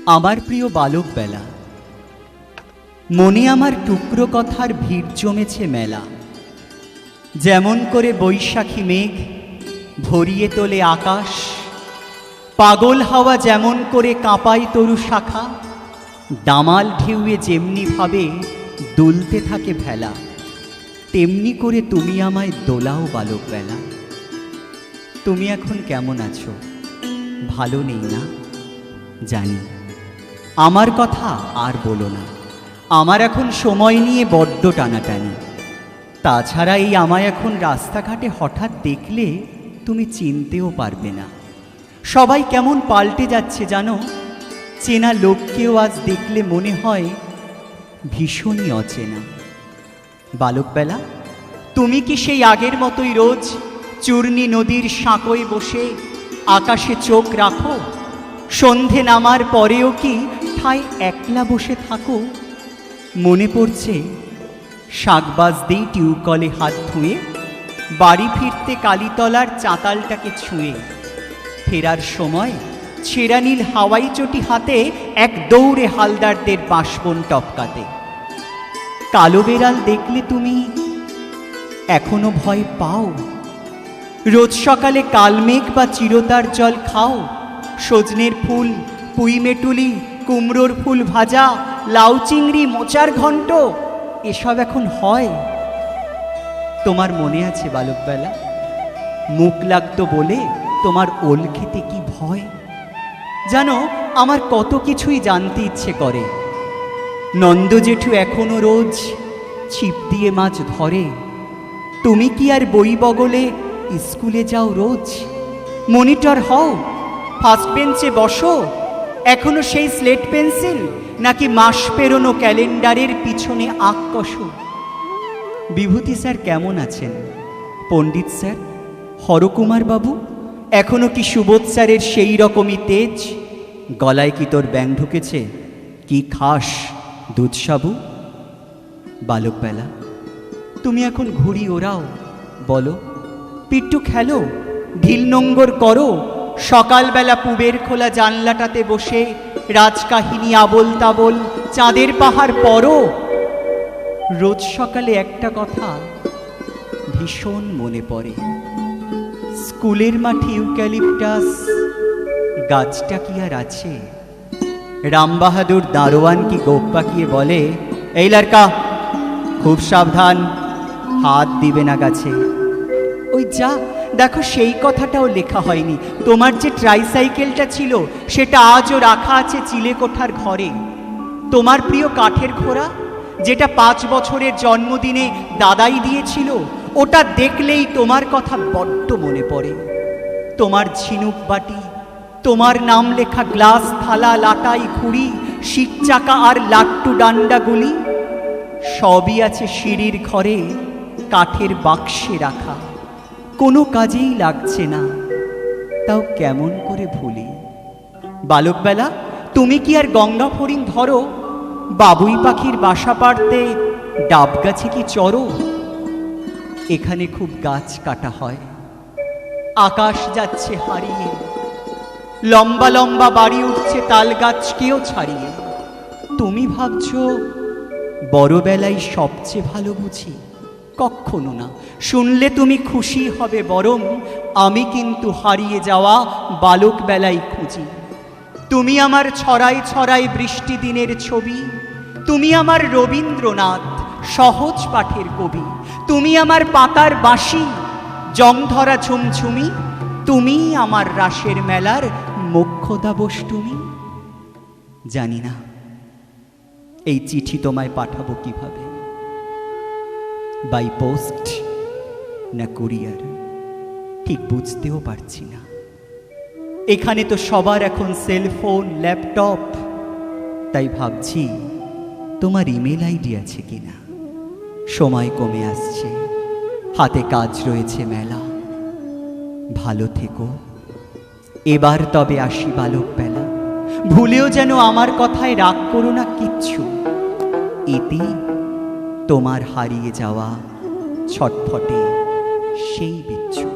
আমার প্রিয় বালক বেলা, মনে আমার টুকরো কথার ভিড় জমেছে মেলা। যেমন করে বৈশাখী মেঘ ভরিয়ে তোলে আকাশ, পাগল হাওয়া যেমন করে কাঁপায় তরু শাখা, দামাল ঢেউয়ে যেমনি ভাবে দুলতে থাকে ভেলা, তেমনি করে তুমি আমায় দোলাও বালক বেলা। তুমি এখন কেমন আছো? ভালো নেই না? জানি। আমার কথা আর বলো না, আমার এখন সময় নিয়ে বড্ড টানাটানি। তাছাড়া এই আমায় এখন রাস্তাঘাটে হঠাৎ দেখলে তুমি চিনতেও পারবে না। সবাই কেমন পাল্টে যাচ্ছে জানো? চেনা লোককেও আজ দেখলে মনে হয় ভীষণই অচেনা। বালকবেলা, তুমি কি সেই আগের মতোই রোজ চূর্ণী নদীর সাঁকোয় বসে আকাশে চোখ রাখো? সন্ধে নামার পরেও কি ঠায় একলা বসে থাকো? মনে পড়ছে শাকবাজ দিই টিউকলে হাত ধুয়ে, বাড়ি ফিরতে কালীতলার চাতালটাকে ছুঁয়ে, ফেরার সময় ছেঁড়া নীল হাওয়াই চটি হাতে এক দৌড়ে হালদারদের বাঁশবন টপকাতে। কালো বেড়াল দেখলে তুমি এখনো ভয় পাও? রোজ সকালে কালমেঘ বা চিরতার জল খাও? সজনের ফুল, পুঁই মেটুলি, কুমড়োর ফুল ভাজা, লাউ চিংড়ি, মোচার ঘন্ট এসব এখন হয়? তোমার মনে আছে বালকবেলা, মুখ লাগতো বলে তোমার ওল খেতে কি ভয়? জানো, আমার কত কিছুই জানতে ইচ্ছে করে। নন্দ জেঠু এখনো রোজ ছিপ দিয়ে মাছ ধরে। তুমি কি আর বই বগলে স্কুলে যাও রোজ? মনিটর হও, ফার্স্ট বেঞ্চে বসো, এখনো সেই স্লেট পেন্সিল নাকি মাস পেরোনো ক্যালেন্ডারের পিছনে আঁক কষো? বিভূতি স্যার কেমন আছেন? পণ্ডিত স্যার, হরকুমার বাবু এখনো কি সুবোধ স্যারের সেই রকমই তেজ? গলায় কি তোর ব্যাং ঢুকেছে? কি খাস, দুধ সাবু? বালকবেলা, তুমি এখন ঘুড়ি ওড়াও, বলো পিট্টু খেলো, ঢিল নোঙ্গর করো, সকালবেলা পুবের খোলা জানলাটাতে বসে রাজকাহিনী আবোল তাবোল চাঁদের পাহাড় পড়ো। রোজ সকালে একটা কথা ভীষণ মনে পড়ে, স্কুলের মাঠে ইউক্যালিপটাস গাছটা কি আর আছে? রামবাহাদুর দারোয়ান কি গোপ পাকিয়ে বলে, এই লড়কা খুব সাবধান, হাত দিবে না গাছে। ওই যা দেখো, সেই কথাটাও লেখা হয়নি। তোমার যে ট্রাইসাইকেলটা ছিল সেটা আজও রাখা আছে চিলেকোঠার ঘরে। তোমার প্রিয় কাঠের ঘোড়া, যেটা 5 বছরের জন্মদিনে দাদাই দিয়েছিল, ওটা দেখলেই তোমার কথা বড্ড মনে পড়ে। তোমার ঝিনুক বাটি, তোমার নাম লেখা গ্লাস, থালা, লাটাই, ঘুড়ি, শিক চাকা আর লাট্টু ডান্ডাগুলি সবই আছে সিঁড়ির ঘরে কাঠের বাক্সে রাখা। কোনো কাজেই লাগছে না, তাও কেমন করে ভুলি? বালকবেলা, তুমি কি আর গঙ্গা ফড়িং ধরো? বাবুই পাখির বাসা পাড়তে ডাব গাছে কি চড়ো? এখানে খুব গাছ কাটা হয়, আকাশ যাচ্ছে হারিয়ে, লম্বা লম্বা বাড়ি উঠছে তাল গাছকেও ছাড়িয়ে। তুমি ভাবছো বড়বেলায় সবচেয়ে ভালো বুঝি? কখনো না। শুনলে তুমি খুশি হবে বরং, আমি কিন্তু হারিয়ে যাওয়া বালক বেলায় খুঁজি। তুমি আমার ছড়াই ছড়াই বৃষ্টি দিনের ছবি, তুমি আমার রবীন্দ্রনাথ সহজ পাঠের কবি, তুমি আমার পাতার বাঁশি জং ধরা ঝুমঝুমি, তুমি আমার রাসের মেলার মোক্ষদা বষ্টুমি। জানি না এই চিঠি তোমায় পাঠাবো কিভাবে, বাই পোস্ট না কুরিয়ার, ঠিক বুঝতেও পারছি না। এখানে তো সবার এখন সেলফোন, ল্যাপটপ, তাই ভাবছি তোমার ইমেল আইডি আছে কিনা। সময় কমে আসছে, হাতে কাজ রয়েছে মেলা। ভালো থেকো, এবার তবে আসি বালকবেলা। ভুলেও যেন আমার কথায় রাগ করো না কিচ্ছু, এতে তোমার হারিয়ে যাওয়া ছটফটে সেই বিচ্ছু।